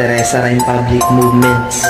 Teresa Rain Public Movements.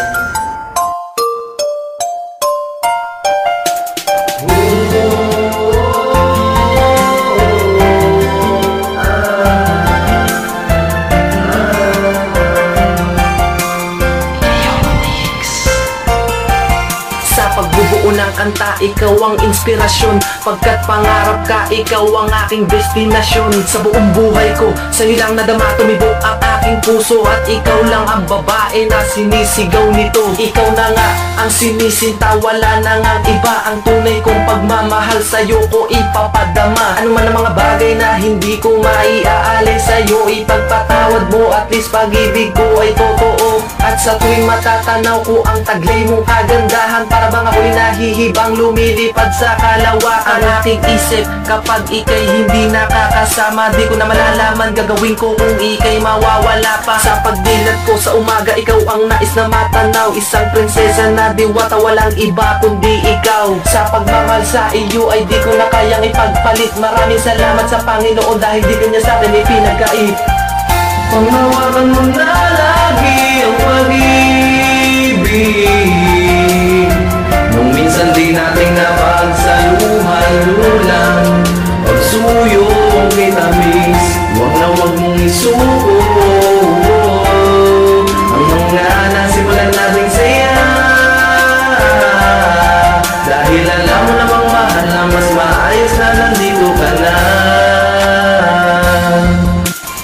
Pagbubuo ng kanta, ikaw ang inspirasyon. Pagkat pangarap ka, ikaw ang aking destinasyon. Sa buong buhay ko, sa'yo lang nadama tumibok ang aking puso. At ikaw lang ang babae na sinisigaw nito. Ikaw na nga ang sinisinta, wala na ngang iba. Ang tunay kong pagmamahal sa'yo ko ipapadama. Ano man ang mga bagay na hindi ko maiaalay sa'yo, ipagpatawad mo, at least pag-ibig ko ay totoo. At sa tuwing matatanaw ko ang taglay mong kagandahan, para bang ako'y nahihibang lumilipad sa kalawakan. Ang aking isip kapag ika'y hindi nakakasama, di ko na malalaman gagawin ko kung ika'y mawawala pa. Sa pagdilat ko sa umaga, ikaw ang nais na matanaw. Isang prinsesa na diwata, walang iba kundi ikaw. Sa pagmamahal sa iyo ay di ko na kayang ipagpalit. Maraming salamat sa Panginoon dahil di kanya sa akin ipinagkait. Panghawakan mo na lagi ang pag-ibig. Nung minsan di nating napagsaluhan, lulang pagsuyo ang kitamis. Huwag na huwag mong isuko ang mga nasimulan nating saya. Dahil alam mo namang mahal na mas maayos na nandito ka na.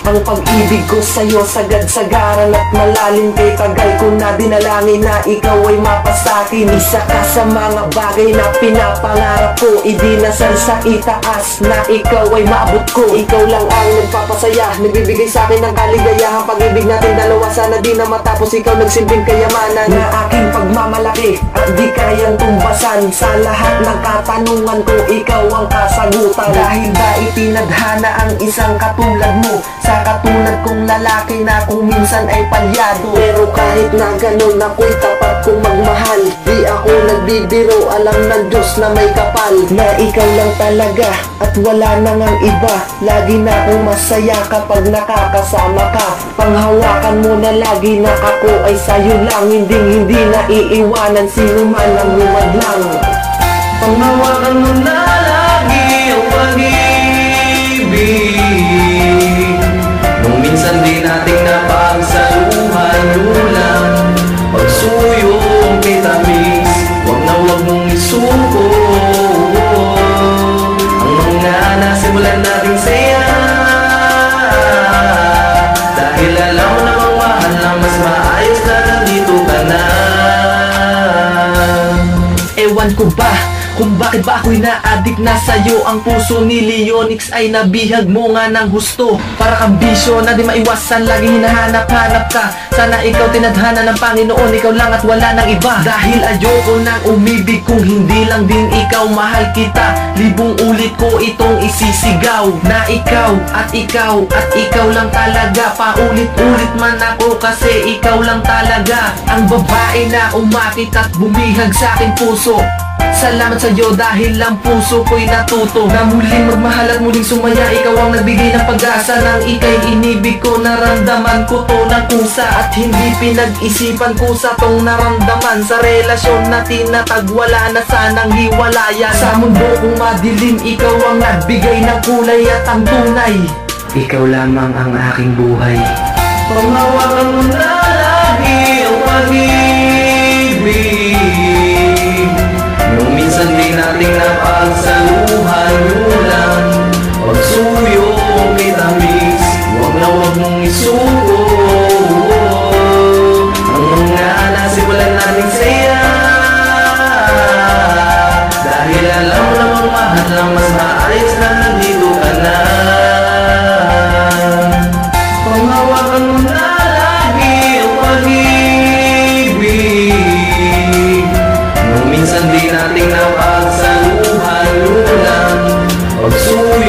Ang pag-ibig ko sa'yo sagad-sagaran at malalim, kay tagal ko na dinalangin na ikaw ay mapasakin. Isa ka sa mga bagay na pinapangarap ko, idinasal sa itaas na ikaw ay maabot ko. Ikaw lang ang nagpapasaya, nagbibigay sa akin ng kaligayahan. Pag-ibig natin dalawa sana di na matapos, ikaw nagsilbing kayamanan na aking pagmamalaki at di kayang tumbasan. Sa lahat ng katanungan ko, ikaw ang kasagutan. Dahil ba itinadhana ang isang katulad mo, sa katulad kong lalaki na kung minsan ay palyado. Pero kahit na ganun, ako'y tapat kong magmahal. Di ako nagbibiro, alam ng Diyos na may kapal, na ikaw lang talaga at wala na ngang iba. Lagi na akong masaya kapag nakakasama ka. Panghawakan mo na lagi na ako ay sa'yo lang. Hindi na iiwanan sino man ang humadlang. Panghawakan mo na lagi ang pag-ibig. Minsan di nating napagsaluhan, lulang pagsuyo ang kitamis. Huwag na huwag mong isuko ang mga nasimulan nating saya. Dahil alam mo namang mahal na mas maayos na nandito ka na. Ewan ko ba kung bakit ba ako'y na-addict na sa'yo. Ang puso ni Leonix ay nabihag mo nga ng husto. Para kang bisyo na di maiwasan, laging hinahanap-hanap ka. Sana ikaw tinadhana ng Panginoon, ikaw lang at wala nang iba. Dahil ayoko nang umibig kung hindi lang din ikaw. Mahal kita, libong ulit ko itong isisigaw, na ikaw at ikaw at ikaw lang talaga. Paulit-ulit man ako kasi ikaw lang talaga ang babae na umakit at bumihag sa aking puso. Salamat sa'yo dahil ang puso ko'y natuto na muling magmahal at muling sumaya. Ikaw ang nagbigay ng pag-asa, nang ika'y inibig ko. Naramdaman ko to ng kusa at hindi pinag-isipan ko sa tong naramdaman. Sa relasyon na tinatag, wala na sanang hiwalayan. Sa mundo kong madilim, ikaw ang nagbigay ng kulay at ang tunay. Ikaw lamang ang aking buhay. Panghawakan mo na lagi ang pag-ibig. Nung minsan di nating napagsaluhan, lulang pagsuyo ang kitamis. Huwag na huwag mong isuko ang mga nasimulan nating saya. Dahil alam mo namang mahal na mas maayos na nandito ka na. Panghawakan mo na lagi ang pag-ibig. Nung minsan di nating napagsaluhan, lulang pagsuyo